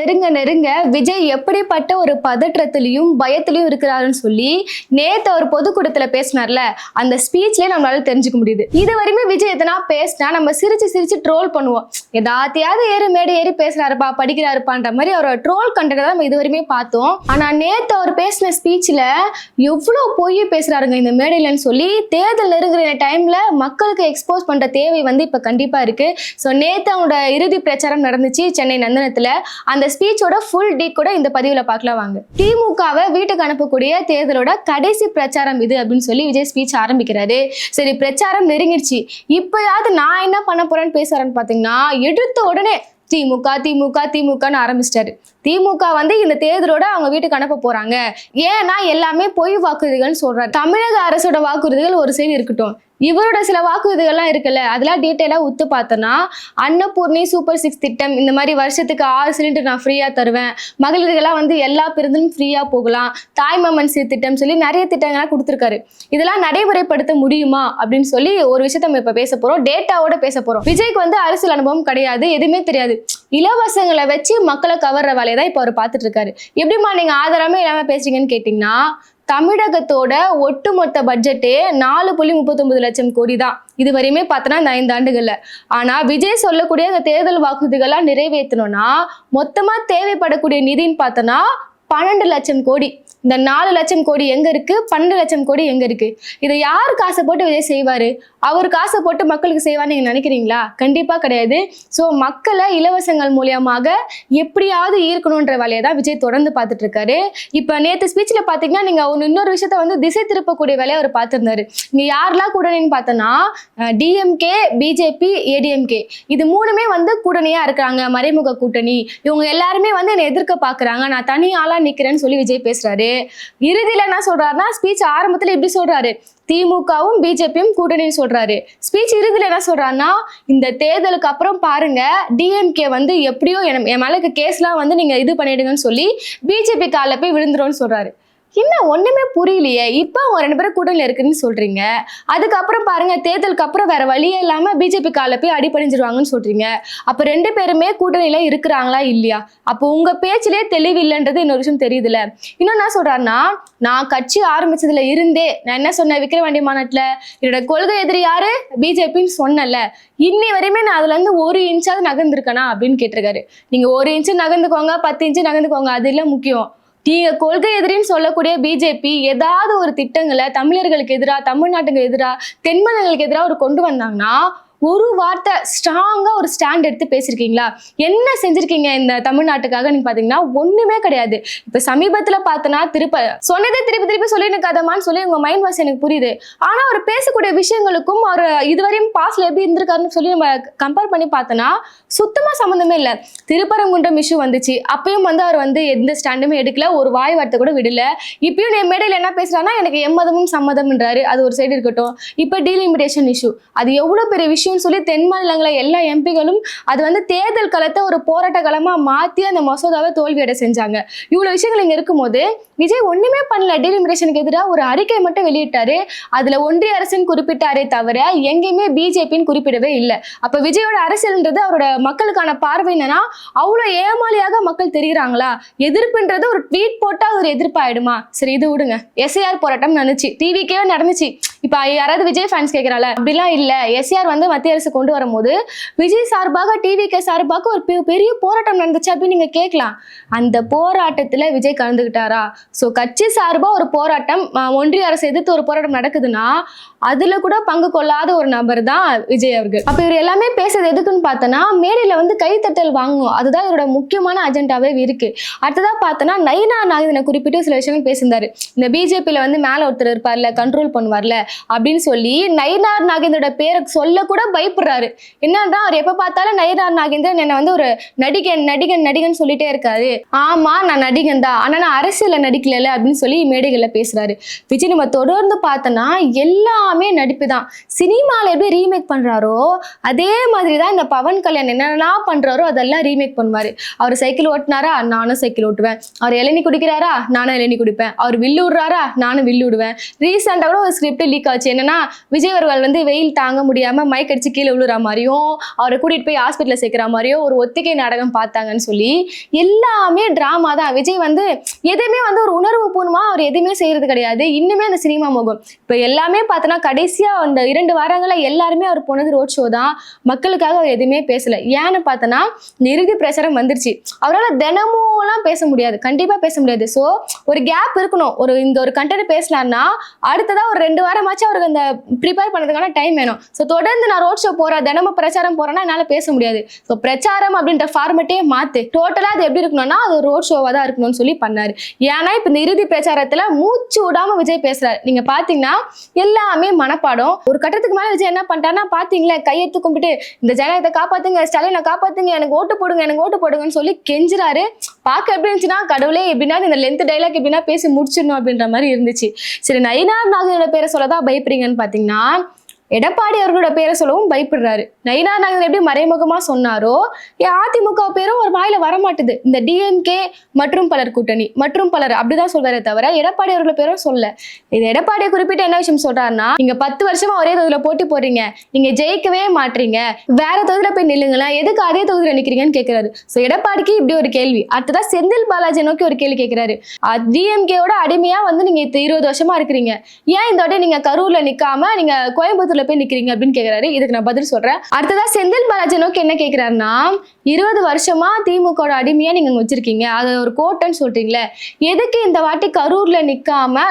நெருங்க நெருங்க விஜய் எப்படிப்பட்ட ஒரு பதற்றத்திலையும் பயத்திலையும் இருக்கிறாருன்னு சொல்லி நேத்து அவர் பொதுக்கூட்டத்துல பேசினார்ல, அந்த ஸ்பீச்லயே நம்மளால தெரிஞ்சுக்க முடியுது. இது வரையுமே விஜய் எதனா பேசினா நம்ம சிரிச்சு சிரிச்சு ட்ரோல் பண்ணுவோம். ஏதாத்தையாவது மேடை ஏறி பேசுறாருப்பா, படிக்கிறாருப்பான்ற மாதிரி அவரோட ட்ரோல் கண்டென்ட் தான் நம்ம இது வரையுமே பார்த்தோம். ஆனா நேத்து அவர் பேசின ஸ்பீச்ல எவ்வளவு பொய் பேசுறாருங்க இந்த மேடையிலன்னு சொல்லி தேர்தல் நெருங்குற டைம்ல மக்களுக்கு எக்ஸ்போஸ் பண்ற தேவை வந்து இப்ப கண்டிப்பா இருக்கு. ஸோ நேத்து அவனோட இறுதி பிரச்சாரம் நடந்துச்சு சென்னை நந்தனத்துல. அந்த ஸ்பீச்சோட ஃபுல் டீ கூட இந்த பதிவுல பார்க்கலாம் வாங்க. திமுகவை வீட்டுக்கு அனுப்பக்கூடிய தேர்தலோட கடைசி பிரச்சாரம் இது அப்படின்னு சொல்லி விஜய் ஸ்பீச் ஆரம்பிக்கிறாரு. சரி, பிரச்சாரம் நெருங்கிடுச்சு, இப்பயாவது நான் என்ன பண்ண போறேன்னு பேசுறேன்னு பாத்தீங்கன்னா எடுத்த உடனே திமுக திமுக திமுகன்னு ஆரம்பிச்சிட்டாரு. திமுக வந்து இந்த தேர்தலோட அவங்க வீட்டுக்கு அனுப்ப போறாங்க, ஏன்னா எல்லாமே பொய் வாக்குறுதிகள்னு சொல்றாரு. தமிழக அரசோட வாக்குறுதிகள் ஒரு சைடு இருக்கட்டும், இவரோட சில வாக்குறுதிகள்லாம் இருக்குல்ல, அதெல்லாம் டீட்டெயிலாக உத்து பார்த்தோன்னா அன்னபூர்ணி சூப்பர் 6 திட்டம், இந்த மாதிரி வருஷத்துக்கு 6 சிலிண்டர் நான் ஃப்ரீயாக தருவேன், மகளிர்களாக வந்து எல்லா பேருந்தும் ஃப்ரீயாக போகலாம், தாய்மாமன் திட்டம் சொல்லி நிறைய திட்டங்கள்லாம் கொடுத்துருக்காரு. இதெல்லாம் நடைமுறைப்படுத்த முடியுமா அப்படின்னு சொல்லி ஒரு விஷயத்த நம்ம இப்போ பேச போகிறோம், டேட்டாவோட பேச போகிறோம். விஜய்க்கு வந்து அரசியல் அனுபவம் கிடையாது, எதுவுமே தெரியாது. இலவசங்களை வச்சு மக்களை கவர்ற வேலையை தான் இப்போ அவர் பார்த்துட்டு இருக்காரு. எப்படிமா நீங்கள் ஆதாரமே இல்லாமல் பேசுறீங்கன்னு கேட்டிங்கன்னா, தமிழகத்தோட ஒட்டுமொத்த பட்ஜெட்டே 4.39 லட்சம் கோடி தான் இது வரையுமே பார்த்தோன்னா இந்த 5 ஆண்டுகள்ல. ஆனா விஜய் சொல்லக்கூடிய அந்த தேர்தல் வாக்குறுதிகள்லாம் நிறைவேற்றணும்னா மொத்தமா தேவைப்படக்கூடிய நிதின்னு பார்த்தோன்னா 12 லட்சம் கோடி. இந்த 4 லட்சம் கோடி எங்க இருக்கு, 12 லட்சம் கோடி எங்க இருக்கு? இதை யார் காசை போட்டு விஜய் செய்வாரு? அவர் காசை போட்டு மக்களுக்கு செய்வான்னு நீங்க நினைக்கிறீங்களா? கண்டிப்பா கிடையாது. ஸோ மக்களை இலவசங்கள் மூலியமாக எப்படியாவது ஈர்க்கணுன்ற வேலையை தான் விஜய் தொடர்ந்து பார்த்துட்டு இருக்காரு. இப்ப நேற்று ஸ்பீச்ல பாத்தீங்கன்னா நீங்க இன்னொரு விஷயத்த வந்து திசை திருப்பக்கூடிய வேலையை அவர் பார்த்திருந்தாரு. இங்க யாரெல்லாம் கூட்டணின்னு பார்த்தோன்னா டிஎம்கே, பிஜேபி, ஏடிஎம்கே, இது மூணுமே வந்து கூட்டணியா இருக்கிறாங்க, மறைமுக கூட்டணி. இவங்க எல்லாருமே வந்து என்னை எதிர்க்க பாக்குறாங்க, நான் தனி ஆளா நிக்கிறேன்னு சொல்லி விஜய் பேசுறாரு. இறுதியில என்ன சொல்றாருன்னா, ஸ்பீச் ஆரம்பத்துல இப்படி சொல்றாரு, திமுகவும் பிஜேபியும் கூட்டணின்னு சொல்றாரு. ஸ்பீச் இறுதியில் என்ன சொல்றாருன்னா, இந்த தேர்தலுக்கு அப்புறம் பாருங்க டிஎம்கே வந்து எப்படியோ என் மேல கேஸ்லாம் வந்து நீங்க இது பண்ணிடுங்கன்னு சொல்லி பிஜேபி காலில் போய் விழுந்துரும்னு சொல்றாரு. என்ன ஒண்ணுமே புரியலையே. இப்போ அவங்க 2 பேரும் கூட்டணியில் இருக்குன்னு சொல்றீங்க, அதுக்கப்புறம் பாருங்க தேர்தலுக்கு அப்புறம் வேற வழியே இல்லாம பிஜேபி காலில் போய் அடிபணிஞ்சிருவாங்கன்னு சொல்றீங்க. அப்ப 2 பேருமே கூட்டணியில இருக்கிறாங்களா இல்லையா? அப்போ உங்க பேச்சிலே தெளிவு இல்லைன்றது இன்னொரு விஷயம் தெரியுதுல்ல. இன்னும் என்ன சொல்றாருன்னா, நான் கட்சி ஆரம்பிச்சதுல இருந்தே நான் என்ன சொன்னேன், விக்கிரவாண்டி மாநாட்டுல என்னோட கொள்கை எதிரி யாரு, பிஜேபின்னு சொன்னல, இன்னி வரையுமே நான் அதுல இருந்து 1 இன்ச்சாவது நகர்ந்துருக்கனா அப்படின்னு கேட்டிருக்காரு. நீங்க 1 இன்ச்சு நகர்ந்துக்கோங்க, 10 இன்ச்சு நகர்ந்துக்கோங்க, அது இல்லை முக்கியம். நீங்க கொள்கை எதிரின்னு சொல்லக்கூடிய பிஜேபி ஏதாவது ஒரு திட்டங்களை தமிழர்களுக்கு எதிராக, தமிழ்நாட்டுக்கு எதிராக, தென்மதங்களுக்கு எதிராக ஒரு கொண்டு வந்தாங்கன்னா ஒரு வார்த்தை ஸ்ட்ராங்கா ஒரு ஸ்டாண்ட் எடுத்து பேசிருக்கீங்களா? என்ன செஞ்சிருக்கீங்க இந்த தமிழ்நாட்டுக்காக? நீங்க பாத்தீங்கன்னா ஒண்ணுமே கிடையாது. இப்ப சமீபத்துல பார்த்தனா சொன்னதே திருப்பி திருப்பி சொல்லி இருக்காதமான்னு சொல்லி உங்க மைண்ட் வாஷ் எனக்கு புரியுது. ஆனா அவர் பேசக்கூடிய விஷயங்களுக்கும் அவர் இதுவரையும் பாஸ்ல எப்படி இருந்திருக்காருன்னு சொல்லி நம்ம கம்பேர் பண்ணி பார்த்தோன்னா சுத்தமா சம்மந்தமே இல்லை. திருப்பரங்குன்றம் இஷ்யூ வந்துச்சு, அப்பயும் வந்து அவர் வந்து எந்த ஸ்டாண்டுமே எடுக்கல, ஒரு வாய் வார்த்தை கூட விடல. இப்பயும் என் மேடையில் என்ன பேசுறாருன்னா, எனக்கு எம்மதமும் சம்மதம்ன்றாரு, அது ஒரு சைடு இருக்கட்டும். இப்ப டீலிமிடேஷன் இஷ்யூ, அது எவ்வளவு பெரிய விஷயம் சொல்லி தென் மாநிலங்கள எல்லா எம்பிகளும் அது வந்து தேர்தல் களத்தை ஒரு போராட்ட களமா மாத்தி அந்த மசோதாவை தோல்வியடை செஞ்சாங்க. இவ்வளவு விஷயங்கள் இங்க இருக்கும்போது விஜய் ஒண்ணுமே பண்ணல. டீலிமிடேஷனுக்கு எதிராக ஒரு அறிக்கை மட்டும் வெளியிட்டாரு, அதுல ஒன்றிய அரசின் குறிப்பிட்டாரே தவிர எங்கேயுமே பிஜேபின்னு குறிப்பிடவே இல்லை. அப்ப விஜயோட அரசியல்ன்றது அவரோட மக்களுக்கான பார்வை என்னன்னா, அவ்வளவு ஏமாளியாக மக்கள் தெரிகிறாங்களா? எதிர்ப்புன்றது ஒரு ட்வீட் போட்டா ஒரு எதிர்ப்பாயிடுமா? சரி இது விடுங்க, எஸ்ஐஆர் போராட்டம் நடந்துச்சு, டிவிக்கே நடந்துச்சு. இப்ப யாராவது விஜய் ஃபேன்ஸ் கேட்கிறால, அப்படிலாம் இல்ல. எஸ்ஐஆர் வந்து மத்திய அரசு கொண்டு வரும்போது விஜய் சார்பாக, டிவிகே சார்பாக ஒரு பெரிய போராட்டம் நடந்துச்சு அப்படின்னு நீங்க கேட்கலாம். அந்த போராட்டத்துல விஜய் கலந்துகிட்டாரா? சோ கட்சி சார்பா ஒரு போராட்டம், ஒன்றிய அரசு எதிர்த்து ஒரு போராட்டம் நடக்குதுன்னா அதுல கூட பங்கு கொள்ளாத ஒரு நபர் தான் விஜய் அவர்கள். அப்ப இவர் எல்லாமே பேசுறது எதுக்குன்னு பார்த்தோன்னா, மேடையில வந்து கைத்தட்டல் வாங்கணும், அதுதான் இவரோட முக்கியமான அஜெண்டாவே இருக்கு. அடுத்ததா பார்த்தோன்னா நயினார் நாகேந்திரனை குறிப்பிட்டு சில விஷயங்கள் பேசியிருந்தாரு. இந்த பிஜேபியில வந்து மேல ஒருத்தர் இருப்பார்ல, கண்ட்ரோல் பண்ணுவார்ல அப்படின்னு சொல்லி நயினார் நாகேந்திரோட பேரை சொல்ல கூட பயப்படுறாரு. என்னன்னா அவர் எப்ப பார்த்தாலும் நயினார் நாகேந்திரன் என்ன வந்து ஒரு நடிகன் நடிகன் நடிகன் சொல்லிட்டே இருக்காரு. ஆமா நான் நடிகன் தான், ஆனா நான் அரசியல நடிக்கல அப்படின்னு சொல்லி மேடைகள்ல பேசுறாரு. விஜய் நம்ம தொடர்ந்து பார்த்தோன்னா எல்லாமே நடிப்பு தான். சினிமால எப்படி ரீமேக் பண்றாரோ அதே மாதிரிதான் இந்த பவன் கல்யாண் என்னென்னலாம் பண்றாரோ அதெல்லாம் ரீமேக் பண்ணுவாரு. அவர் சைக்கிள் ஓட்டினாரா, நானும் சைக்கிள் ஓட்டுவேன். அவர் இளநீ குடிக்கிறாரா, நானும் இளநீ குடிப்பேன். அவர் வில்லு விடுறாரா, நானும் வில்லு விடுவேன். ரீசெண்டா கூட ஒரு ஸ்கிரிப்ட் லீக் ஆச்சு. என்னன்னா விஜய் அவர்கள் வந்து வெயில் தாங்க முடியாம மயக்கடிச்சு கீழே விழுற மாதிரியும் அவரை கூட்டிட்டு போய் ஹாஸ்பிட்டல்ல சேர்க்கிற மாதிரியும் ஒரு ஒத்திகை நாடகம் பார்த்தாங்கன்னு சொல்லி எல்லாமே டிராமா தான். விஜய் வந்து எதுவுமே வந்து ஒரு உணர்வு பூர்வமா அவர் எதுவுமே செய்யறது கிடையாது. இன்னுமே அந்த சினிமா முகம் இப்ப எல்லாமே பார்த்தோன்னா கடைசியா அந்த 2 வாரங்கள எல்லாருமே அவர் போனது ரோட் ஷோ தான். மக்களுக்காக அவர் எதுவுமே பேசல. ஏன்னு பார்த்தோன்னா இறுதி பிரச்சாரம் வந்துருச்சு. அவரால் தினமும்லாம் பேச முடியாது, கண்டிப்பா பேச முடியாது. ஸோ ஒரு கேப் இருக்கணும். இந்த ஒரு கண்டென்ட் பேசலாம்னா அடுத்ததா ஒரு 2 வாரமாச்சும் அவருக்கு அந்த ப்ரிப்பேர் பண்ணதுக்கான டைம் வேணும். ஸோ தொடர்ந்து நான் ரோட் ஷோ போறேன், தினமும் பிரச்சாரம் போறேன்னா என்னால பேச முடியாது. ஸோ பிரச்சாரம் அப்படின்ற ஃபார்மேட்டே மாத்து, டோட்டலா அது எப்படி இருக்கணும்னா அது ரோட் ஷோவா தான் இருக்கணும்னு சொல்லி பண்ணாரு. ஏன்னா இப்ப இந்த இறுதி பிரச்சாரத்துல மூச்சு விடாம விஜய் பேசுறாரு. நீங்க பாத்தீங்கன்னா எல்லாமே மனப்பாடம். ஒரு கட்டத்துக்கு மேல விஜய் என்ன பண்ணிட்டாருன்னா பாத்தீங்களா, கையெடுத்து கும்பிட்டு இந்த ஜனநாயகத்தை காப்பாத்துங்க, ஸ்டாலினை காப்பாத்துங்க, எனக்கு ஓட்டு போடுங்க, எனக்கு ஓட்டு போடுங்கன்னு சொல்லி கெஞ்சுறாரு. பார்க்க எப்படி இருந்துச்சுன்னா கடவுளே எப்படின்னா இந்த லென்த் டைலாக் எப்படின்னா பேசி முடிச்சிடணும் அப்படின்ற மாதிரி இருந்துச்சு. சரி, நயினார் நாகேந்திரோட பேரை சொல்லதான் பயப்படுறீங்கன்னு பாத்தீங்கன்னா எடப்பாடி அவர்களோட பேரை சொல்லவும் பயப்படுறாரு. நயினார் நாகேந்திரன் எப்படி மறைமுகமா சொன்னாரோ அதிமுக பேரும் ஒரு வாயில வரமாட்டுது. இந்த டிஎம்கே மற்றும் பலர் கூட்டணி மற்றும் பலர் அப்படிதான் சொல்றாரே தவிர எடப்பாடி அவர்களோட பேரும் சொல்ல. இது எடப்பாடியை குறிப்பிட்டு என்ன விஷயம் சொல்றாருன்னா, நீங்க 10 வருஷமா ஒரே தொகுதியில போட்டி போடுறீங்க, நீங்க ஜெயிக்கவே மாட்டீங்க, வேற தொகுதியில போய் நில்லுங்களேன், எதுக்கு அதே தொகுதியில நிக்கிறீங்கன்னு கேட்கிறாரு. சோ எடப்பாடிக்கு இப்படி ஒரு கேள்வி. அடுத்ததா செந்தில் பாலாஜி நோக்கி ஒரு கேள்வி கேட்கிறாரு. டிஎம்கேவோட அடிமையா வந்து நீங்க 20 வருஷமா இருக்கிறீங்க, ஏன் இந்த வாட்டி நீங்க கரூர்ல நிக்காம நீங்க கோயம்புத்தூர் போய் நிக்கிறீங்க அப்படின்னு கேக்குறாரு. இதுக்கு நான் பதில் சொல்றேன். அடுத்ததா செந்தில் பாலாஜி நோக்கி என்ன கேக்குறாருன்னா, 20 வருஷமா திமுக அடிமையா நீங்க வச்சிருக்கீங்க, அது ஒரு கோட்டைன்னு சொல்றீங்களே, எதுக்கு இந்த வாட்டி கரூர்ல நிக்காம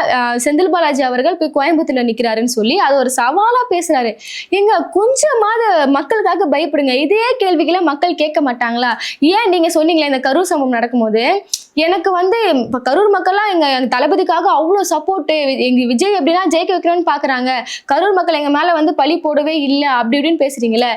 செந்தில் பாலாஜி அவர்கள் போய் கோயம்புத்தூர்ல நிக்கிறாருன்னு சொல்லி அது ஒரு சவாலா பேசுறாரு. எங்க கொஞ்சமாவது மக்களுக்காக பயப்படுங்க. இதே கேள்விகளை மக்கள் கேட்க மாட்டாங்களா? ஏன் நீங்க சொன்னீங்களே இந்த கரூர் சம்பவம் நடக்கும்போது எனக்கு வந்து இப்ப கரூர் மக்கள்லாம் எங்க தளபதிக்காக அவ்வளவு சப்போர்ட், எங்க விஜய் எப்படின்னா ஜெயிக்க வைக்கணும்னு பாக்குறாங்க, கரூர் மக்கள் எங்க மேல வந்து பழி போடவே இல்லை அப்படி இப்படின்னு பேசுறீங்களே,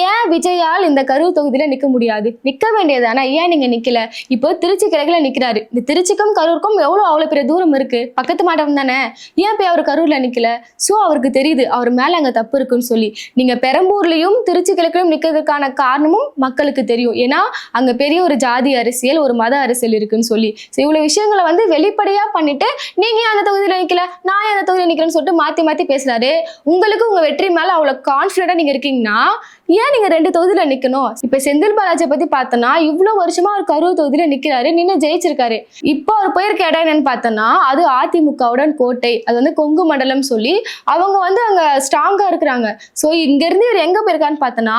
ஏன் விஜயால் இந்த கரூர் தொகுதியில நிக்க முடியாது? நிக்க வேண்டியது. ஆனா ஏன் நீங்க நிக்கல? இப்போ திருச்சி கிழக்குல நிக்கிறாரு. இந்த திருச்சிக்கும் கரூருக்கும் அவ்வளவு பெரிய தூரம் இருக்கு, பக்கத்து மாவட்டம் தானே, ஏன் போய் அவர் கரூர்ல நிக்கல? சோ அவருக்கு தெரியுது அவர் மேல அங்க தப்பு இருக்குன்னு சொல்லி. நீங்க பெரம்பூர்லயும் திருச்சி கிழக்குலயும் நிக்கிறதுக்கான காரணமும் மக்களுக்கு தெரியும். ஏன்னா அங்க பெரிய ஒரு ஜாதி அரசியல், ஒரு மத அரசியல் இருக்குன்னு சொல்லி இவ்வளவு விஷயங்களை வந்து வெளிப்படையா பண்ணிட்டு நீங்க அந்த தொகுதியில நிக்கல, நான் அந்த தொகுதியில நிக்கிறேன்னு சொல்லிட்டு மாத்தி மாத்தி பேசுறாரு. உங்களுக்கு உங்க வெற்றி மேல அவ்வளவு கான்பிடண்டா நீங்க இருக்கீங்கன்னா ஏன் நீங்க 2 தொகுதியில நிக்கணும்? இப்ப செந்தில் பாலாஜியை பத்தி பார்த்தோம்னா இவ்வளவு வருஷமா அவர் கரூர் தொகுதியில நிக்கிறாரு, நின்று ஜெயிச்சிருக்காரு. இப்போ அவர் போயிருக்க இடம் என்னன்னு பார்த்தோம்னா அது அதிமுகவுடன் கோட்டை, அது வந்து கொங்கு மண்டலம் சொல்லி அவங்க வந்து அங்க ஸ்ட்ராங்கா இருக்கிறாங்க. சோ இங்க இருந்து இவர் எங்க போயிருக்கான்னு பார்த்தோம்னா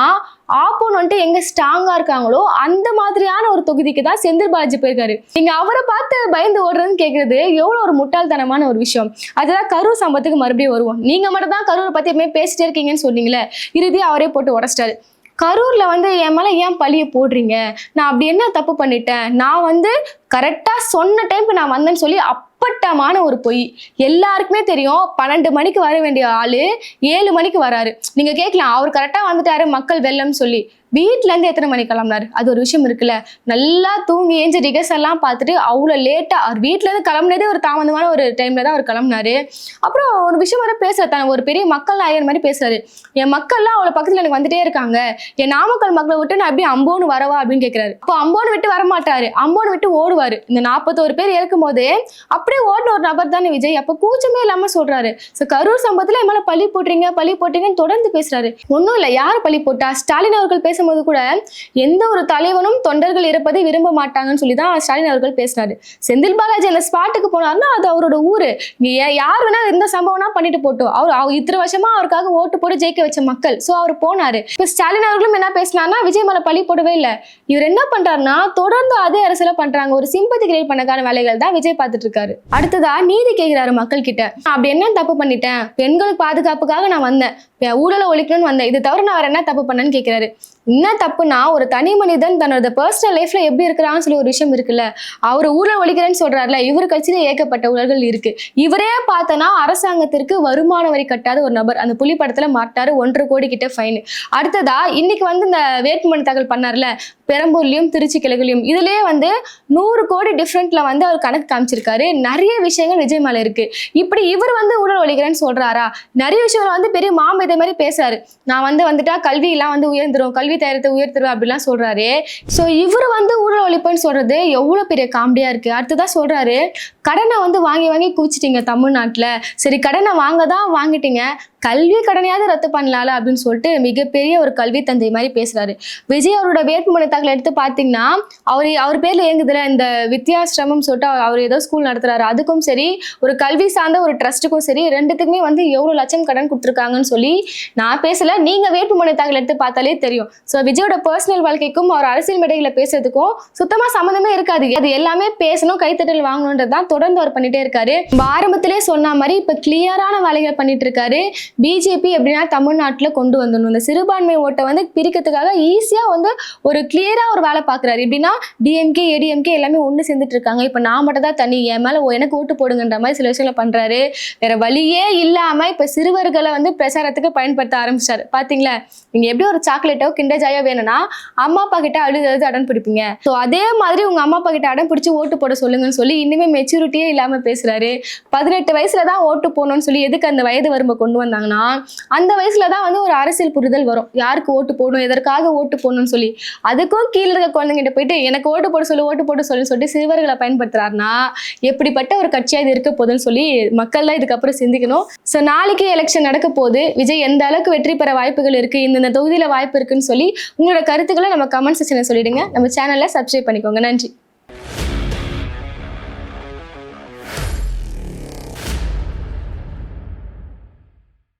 ஆப்போனன்ட் எங்க ஸ்ட்ராங்கா இருக்காங்களோ அந்த மாதிரியான ஒரு தொகுதிக்கு தான் செந்தில் பாலாஜி போயிருக்காரு. நீங்க அவரை பார்த்து பயந்து ஓடுறதுன்னு கேட்கறது எவ்வளவு ஒரு முட்டாள்தனமான ஒரு விஷயம். அதுதான் கரூர் சம்பவத்துக்கு மறுபடியும் வருவோம். நீங்க மட்டும் தான் கரூரை பத்தி எப்பவுமே பேசிட்டே இருக்கீங்கன்னு சொன்னீங்களே, இறுதியா அவரே போட்டு உடச்சிட்டாரு. கரூர்ல வந்து என் மேல ஏன் பழிய போடுறீங்க, நான் அப்படி என்ன தப்பு பண்ணிட்டேன், நான் வந்து கரெக்டா சொன்ன டைம் நான் வந்தேன்னு சொல்லி அப்பட்டமான ஒரு பொய். எல்லாருக்குமே தெரியும் 12 மணிக்கு வர வேண்டிய ஆளு 7 மணிக்கு வராரு. நீங்க கேட்கலாம் அவர் கரெக்டா வந்துட்டாரு மக்கள் வெள்ளம்னு சொல்லி, வீட்டுல இருந்து எத்தனை மணிக்கு கிளம்புனாரு? அது ஒரு விஷயம் இருக்குல்ல. நல்லா தூங்கி ஏஞ்சி ரிகர்ஸ் எல்லாம் பார்த்துட்டு அவ்வளவு லேட்டா அவர் வீட்டுல இருந்து கிளம்புனதே ஒரு தாமதமான ஒரு டைம்ல தான் அவர் கிளம்புனாரு. அப்புறம் ஒரு விஷயம் வர பேசுற ஒரு பெரிய மக்கள் நாயகர் மாதிரி பேசுறாரு. என் மக்கள்லாம் அவ்வளவு பக்கத்துல எனக்கு வந்துட்டே இருக்காங்க, என் நாமக்கல் மக்களை விட்டு நான் எப்படி அம்போன்னு வரவா அப்படின்னு கேட்கிறாரு. அப்போ அம்போன்னு விட்டு வரமாட்டாரு, அம்போன்னு விட்டு ஓடுவாரு. இந்த 41 பேர் இருக்கும் போது அப்படியே ஓடின ஒரு நபர் தானே விஜய். அப்ப கூச்சமே இல்லாம சொல்றாரு. கரூர் சம்பவத்துல என் மேல பழி போட்டீங்கன்னு தொடர்ந்து பேசுறாரு. ஒன்னும் இல்ல, யாரு பழி போட்டா? ஸ்டாலின் அவர்கள் பேசும்போது கூட எந்த ஒரு தலைவனும் தொண்டர்கள் இருப்பதை விரும்ப மாட்டாங்கன்னு சொல்லிதான் ஸ்டாலின் அவர்கள் பேசினாரு. செந்தில் பாலாஜி அந்த ஸ்பாட்டுக்கு போனாருன்னா அது அவரோட ஊரு. யார் வேணா இந்த சம்பவம்னா பண்ணிட்டு போட்டோம், அவர் இத்தனை வருஷமா அவருக்காக ஓட்டு போட்டு ஜெயிக்க வச்ச மக்கள். சோ அவர் போனாரு. இப்ப ஸ்டாலின் அவர்களும் என்ன பேசினார்னா விஜய் மேல பழி போடவே இல்லை. இவர் என்ன பண்றாருன்னா தொடர்ந்து அதே அரசியல பண்றாங்க. ஒரு சிம்பத்தி கிரியேட் பண்ணக்கான வேலைகள் தான் விஜய் பார்த்துட்டு இருக்காரு. அடுத்ததா நீதி கேட்கிறாரு மக்கள் கிட்ட. அப்படி என்ன தப்பு பண்ணிட்டேன்? பெண்களுக்கு பாதுகாப்புக்காக நான் வந்தேன், ஊழலை ஒழிக்கணும்னு வந்தேன், இது தவிர நான் வேற என்ன தப்பு பண்ணேன்னு கேட்கிறாரு. என்ன தப்புனா ஒரு தனி மனிதன் தன்னோட பர்சனல் லைஃப்ல எப்படி இருக்கிறான்னு சொல்லி ஒரு விஷயம் இருக்குல்ல. அவர் ஊழல் ஒழிக்கிறேன்னு சொல்றாருல, இவர் கட்சியில ஏகப்பட்ட ஊழல்கள் இருக்கு. இவரே பார்த்தனா அரசாங்கத்திற்கு வருமான வரி கட்டாத ஒரு நபர். அந்த புலி படத்துல மாட்டாரு, 1.5 கோடி கிட்ட ஃபைன். அடுத்ததா இன்னைக்கு வந்து இந்த வேட்புமனு தாக்கல் பண்ணார்ல, பெரம்பூர்லயும் திருச்சி கிழக்குலயும் இதுலயே வந்து 100 கோடி டிஃப்ரெண்ட்ல வந்து அவர் கணக்கு காமிச்சிருக்காரு. நிறைய விஷயங்கள் விஜய் மேல இருக்கு. இப்படி இவர் வந்து ஊழல் ஒழிக்கிறேன்னு சொல்றாரா? நிறைய விஷயங்கள் வந்து பெரிய மாமேதை மாதிரி பேசுறாரு. நான் வந்துட்டா கல்வி எல்லாம் வந்து உயர்ந்துரும், கல்வி தரத்தை உயர்த்துரும் அப்படிலாம் சொல்றாரு. சோ இவர் வந்து ஊழல் ஒழிப்புன்னு சொல்றது எவ்வளவு பெரிய காமெடியா இருக்கு. அடுத்ததான் சொல்றாரு, கடனை வந்து வாங்கி வாங்கி குவிச்சிட்டீங்க தமிழ்நாட்டுல. சரி, கடனை வாங்கிட்டீங்க, கல்வி கடனையாவது ரத்து பண்ணலாம்ல அப்படின்னு சொல்லிட்டு மிகப்பெரிய ஒரு கல்வி தந்தை மாதிரி பேசுறாரு. விஜய் அவரோட வேட்புமனு தாக்கல் எடுத்து பாத்தீங்கன்னா அவர் பேர்ல இயங்குதுல இந்த வித்யாசிரமம் சொல்லிட்டு அவர் ஏதோ ஸ்கூல் நடத்துறாரு. அதுக்கும் சரி, ஒரு கல்வி சார்ந்த ஒரு ட்ரஸ்ட்டுக்கும் சரி, ரெண்டுத்துக்குமே வந்து எவ்வளவு லட்சம் கடன் கொடுத்துருக்காங்கன்னு சொல்லி நான் பேசல, நீங்க வேட்புமனு தாக்கல் எடுத்து பார்த்தாலே தெரியும். ஸோ விஜயோட பர்சனல் வாழ்க்கைக்கும் அவர் அரசியல் மேடைகளை பேசுறதுக்கும் சுத்தமா சம்மந்தமே இருக்காது. அது எல்லாமே பேசணும், கைத்தட்டல் வாங்கணுன்றதுதான் தொடர்ந்து அவர் பண்ணிட்டே இருக்காரு. ஆரம்பத்திலே சொன்ன மாதிரி இப்ப கிளியரான வேலைகள் பண்ணிட்டு இருக்காரு. பிஜேபி எப்படின்னா தமிழ்நாட்டுல கொண்டு வந்துடணும், இந்த சிறுபான்மை ஓட்டை வந்து பிரிக்கிறதுக்காக ஈஸியா வந்து ஒரு கிளியரா ஒரு வேலை பாக்குறாரு. எப்படின்னா டிஎம்கே ஏடிஎம்கே எல்லாமே ஒண்ணு சேர்ந்துட்டு இருக்காங்க, இப்ப நான் மட்டும் தான் தனி, என் மேல எனக்கு ஓட்டு போடுங்கன்ற மாதிரி சில விஷயங்களை பண்றாரு. வேற வழியே இல்லாம இப்ப சிறுவர்களை வந்து பிரச்சாரத்துக்கு பயன்படுத்த ஆரம்பிச்சாரு. பாத்தீங்களா, நீங்க எப்படி ஒரு சாக்லேட்டோ கிண்டர் ஜாயோ வேணும்னா அம்மா அப்பா கிட்ட அழுது அடம் பிடிப்பீங்க. ஸோ அதே மாதிரி உங்க அம்மா அப்பா கிட்ட அடம் பிடிச்சி ஓட்டு போட சொல்லுங்கன்னு சொல்லி இனிமே மெச்சூரிட்டியே இல்லாம பேசுறாரு. 18 வயசுலதான் ஓட்டு போகணும்னு சொல்லி எதுக்கு அந்த வயது வரம்பை கொண்டு வந்தாங்கன்னா, அந்த வயசுலதான் வந்து ஒரு அரசியல் புரிதல் வரும், யாருக்கு ஓட்டு போடணும், எதற்காக ஓட்டு போடணும்னு சொல்லி. அதுக்கும் கீழே இருக்க குழந்தைங்கிட்ட போயிட்டு எனக்கு ஓட்டு போட சொல்லுன்னு சொல்லிட்டு சிறுவர்களை பயன்படுத்துறாருன்னா எப்படிப்பட்ட ஒரு கட்சியா இது இருக்க போகுதுன்னு சொல்லி மக்கள் தான் இதுக்கப்புறம் சிந்திக்கணும். ஸோ நாளைக்கு எலெக்ஷன் நடக்க போகுது, விஜய் எந்த அளவுக்கு வெற்றி பெற வாய்ப்புகள் இருக்கு, இந்த தொகுதியில வாய்ப்பு இருக்குன்னு சொல்லி உங்களோட கருத்துக்களை நம்ம கமெண்ட் செக்ஷன்ல சொல்லிடுங்க. நம்ம சேனலை சப்ஸ்கிரைப் பண்ணிக்கோங்க. நன்றி.